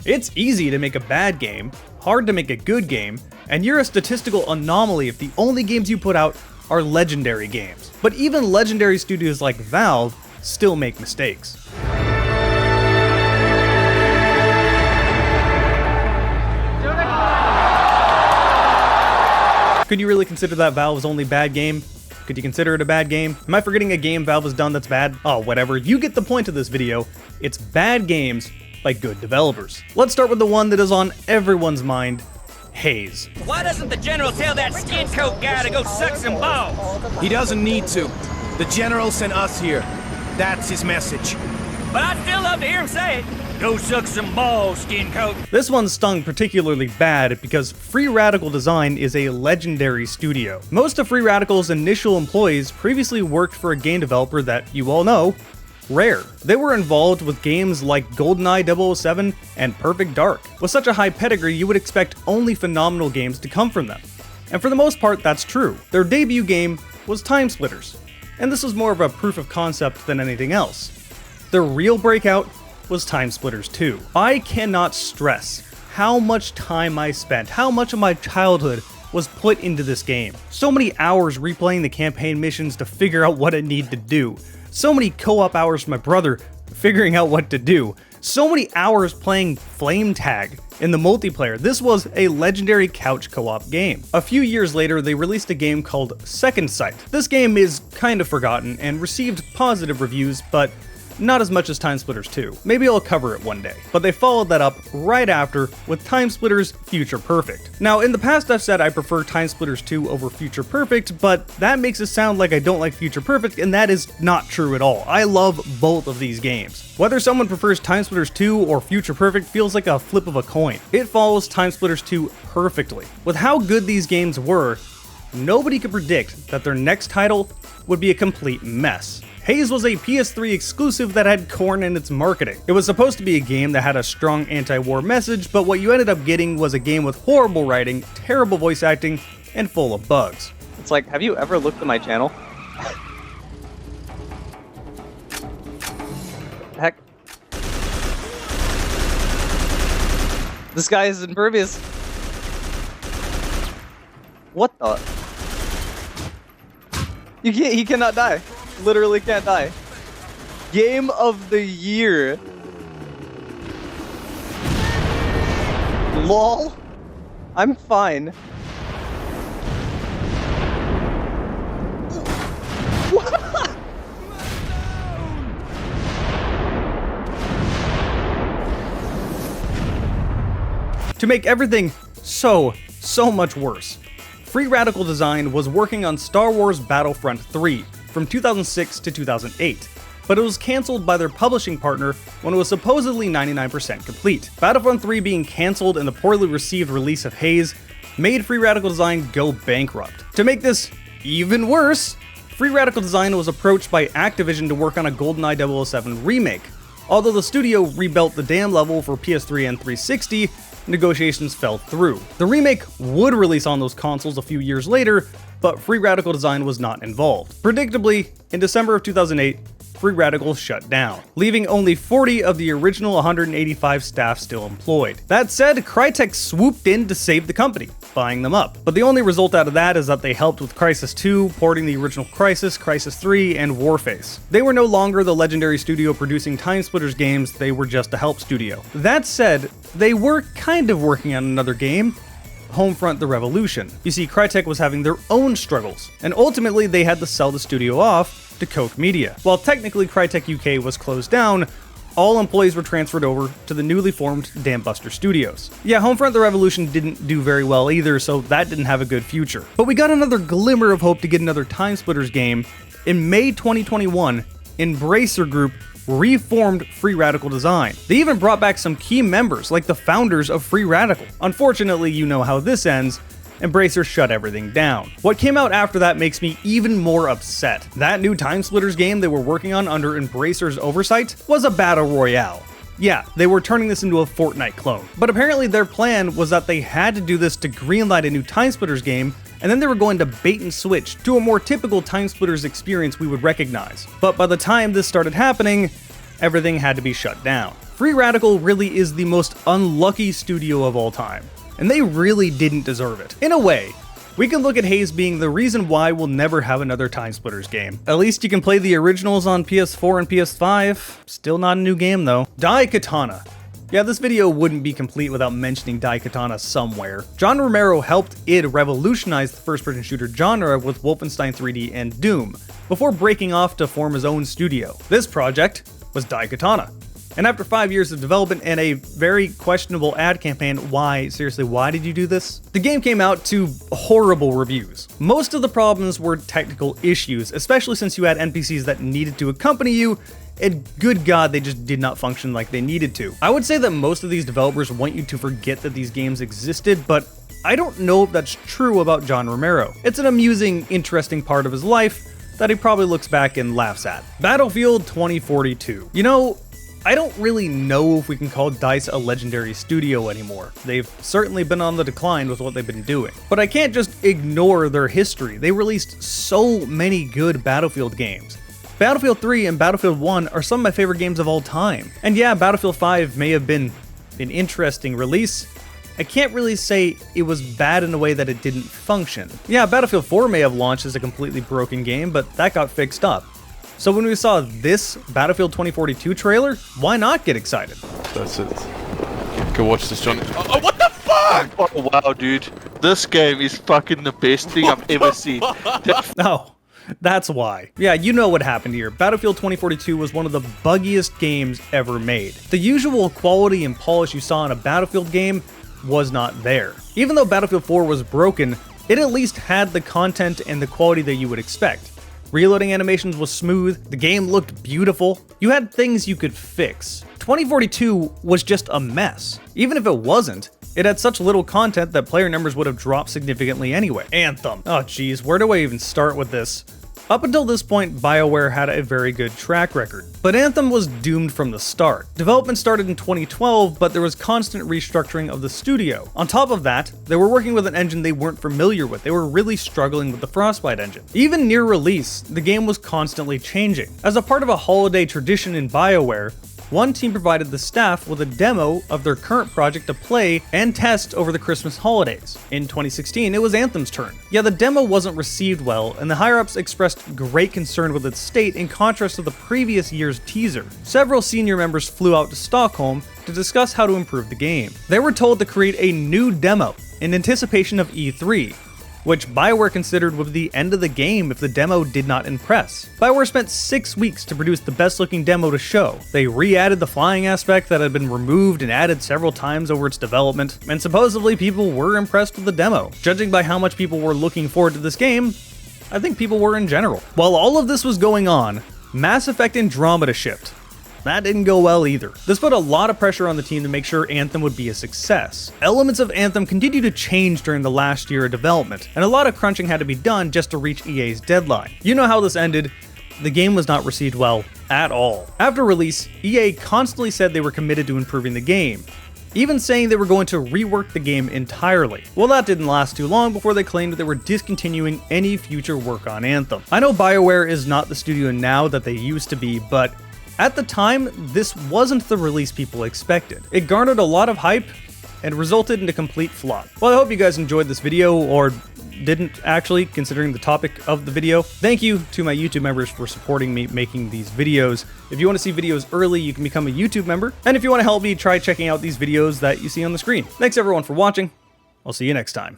It's easy to make a bad game, hard to make a good game, and you're a statistical anomaly if the only games you put out are legendary games. But even legendary studios like Valve still make mistakes. Could you really consider that Valve's only bad game? Could you consider it a bad game? Am I forgetting a game Valve has done that's bad? Oh, whatever. You get the point of this video. It's bad games by good developers. Let's start with the one that is on everyone's mind, Haze. Why doesn't the general tell that skin coat guy to go suck some balls? He doesn't need to. The general sent us here. That's his message. But I'd still love to hear him say it. Go suck some balls, skin coat. This one stung particularly bad because Free Radical Design is a legendary studio. Most of Free Radical's initial employees previously worked for a game developer that you all know, Rare. They were involved with games like GoldenEye 007 and Perfect Dark. With such a high pedigree, you would expect only phenomenal games to come from them. And for the most part, that's true. Their debut game was Time Splitters, and this was more of a proof of concept than anything else. Their real breakout was Time Splitters 2. I cannot stress how much time I spent, how much of my childhood was put into this game. So many hours replaying the campaign missions to figure out what it needed to do. So many co-op hours with my brother figuring out what to do. So many hours playing Flame Tag in the multiplayer. This was a legendary couch co-op game. A few years later, they released a game called Second Sight. This game is kind of forgotten and received positive reviews, but not as much as Time Splitters 2. Maybe I'll cover it one day. But they followed that up right after with Time Splitters Future Perfect. Now, in the past I've said I prefer Time Splitters 2 over Future Perfect, but that makes it sound like I don't like Future Perfect, and that is not true at all. I love both of these games. Whether someone prefers Time Splitters 2 or Future Perfect feels like a flip of a coin. It follows Time Splitters 2 perfectly. With how good these games were, nobody could predict that their next title would be a complete mess. Haze was a PS3 exclusive that had corn in its marketing. It was supposed to be a game that had a strong anti-war message, but what you ended up getting was a game with horrible writing, terrible voice acting, and full of bugs. It's like, have you ever looked at my channel? Heck. This guy is impervious. What the? He cannot die. Literally can't die. Game of the year. LOL. I'm fine. To make everything so much worse, Free Radical Design was working on Star Wars Battlefront 3 from 2006 to 2008, but it was cancelled by their publishing partner when it was supposedly 99% complete. Battlefront 3 being cancelled and the poorly received release of Haze made Free Radical Design go bankrupt. To make this even worse, Free Radical Design was approached by Activision to work on a GoldenEye 007 remake. Although the studio rebuilt the dam level for PS3 and 360, negotiations fell through. The remake would release on those consoles a few years later, but Free Radical Design was not involved. Predictably, in December of 2008, Free Radical shut down, leaving only 40 of the original 185 staff still employed. That said, Crytek swooped in to save the company, buying them up. But the only result out of that is that they helped with Crysis 2, porting the original Crysis, Crysis 3, and Warface. They were no longer the legendary studio producing Time Splitters games, they were just a help studio. That said, they were kind of working on another game, Homefront: The Revolution. You see, Crytek was having their own struggles, and ultimately they had to sell the studio off to Koch Media. While technically Crytek UK was closed down, all employees were transferred over to the newly formed Dambuster Studios. Yeah, Homefront: The Revolution didn't do very well either, so that didn't have a good future. But we got another glimmer of hope to get another Time Splitters game. In May 2021, Embracer Group reformed Free Radical Design. They even brought back some key members, like the founders of Free Radical. Unfortunately, you know how this ends. Embracer shut everything down. What came out after that makes me even more upset. That new Time Splitters game they were working on under Embracer's oversight was a battle royale. Yeah, they were turning this into a Fortnite clone. But apparently their plan was that they had to do this to greenlight a new Time Splitters game, and then they were going to bait and switch to a more typical Time Splitters experience we would recognize. But by the time this started happening, everything had to be shut down. Free Radical really is the most unlucky studio of all time, and they really didn't deserve it. In a way, we can look at Haze being the reason why we'll never have another Time Splitters game. At least you can play the originals on PS4 and PS5. Still not a new game though. Daikatana. Yeah, this video wouldn't be complete without mentioning Daikatana somewhere. John Romero helped id revolutionize the first-person shooter genre with Wolfenstein 3D and Doom, before breaking off to form his own studio. This project was Daikatana. And after 5 years of development and a very questionable ad campaign, why did you do this? The game came out to horrible reviews. Most of the problems were technical issues, especially since you had NPCs that needed to accompany you, and good god, they just did not function like they needed to. I would say that most of these developers want you to forget that these games existed, but I don't know if that's true about John Romero. It's an amusing, interesting part of his life that he probably looks back and laughs at. Battlefield 2042. You know, I don't really know if we can call DICE a legendary studio anymore. They've certainly been on the decline with what they've been doing. But I can't just ignore their history. They released so many good Battlefield games. Battlefield 3 and Battlefield 1 are some of my favorite games of all time. And yeah, Battlefield 5 may have been an interesting release. I can't really say it was bad in a way that it didn't function. Yeah, Battlefield 4 may have launched as a completely broken game, but that got fixed up. So when we saw this Battlefield 2042 trailer, why not get excited? That's it. Go watch this, John. Oh, what the fuck? Oh, wow, dude. This game is fucking the best thing I've ever seen. Oh, that's why. Yeah, you know what happened here. Battlefield 2042 was one of the buggiest games ever made. The usual quality and polish you saw in a Battlefield game was not there. Even though Battlefield 4 was broken, it at least had the content and the quality that you would expect. Reloading animations was smooth, the game looked beautiful, you had things you could fix. 2042 was just a mess. Even if it wasn't, it had such little content that player numbers would have dropped significantly anyway. Anthem. Oh geez, where do I even start with this? Up until this point, BioWare had a very good track record, but Anthem was doomed from the start. Development started in 2012, but there was constant restructuring of the studio. On top of that, they were working with an engine they weren't familiar with. They were really struggling with the Frostbite engine. Even near release, the game was constantly changing. As a part of a holiday tradition in BioWare, one team provided the staff with a demo of their current project to play and test over the Christmas holidays. In 2016, it was Anthem's turn. Yeah, the demo wasn't received well, and the higher-ups expressed great concern with its state in contrast to the previous year's teaser. Several senior members flew out to Stockholm to discuss how to improve the game. They were told to create a new demo in anticipation of E3, which BioWare considered would be the end of the game if the demo did not impress. BioWare spent 6 weeks to produce the best looking demo to show. They re-added the flying aspect that had been removed and added several times over its development, and supposedly people were impressed with the demo. Judging by how much people were looking forward to this game, I think people were in general. While all of this was going on, Mass Effect Andromeda shipped. That didn't go well either. This put a lot of pressure on the team to make sure Anthem would be a success. Elements of Anthem continued to change during the last year of development, and a lot of crunching had to be done just to reach EA's deadline. You know how this ended. The game was not received well at all. After release, EA constantly said they were committed to improving the game, even saying they were going to rework the game entirely. Well, that didn't last too long before they claimed that they were discontinuing any future work on Anthem. I know BioWare is not the studio now that they used to be, but at the time, this wasn't the release people expected. It garnered a lot of hype and resulted in a complete flop. Well, I hope you guys enjoyed this video, or didn't actually, considering the topic of the video. Thank you to my YouTube members for supporting me making these videos. If you want to see videos early, you can become a YouTube member. And if you want to help me, try checking out these videos that you see on the screen. Thanks everyone for watching. I'll see you next time.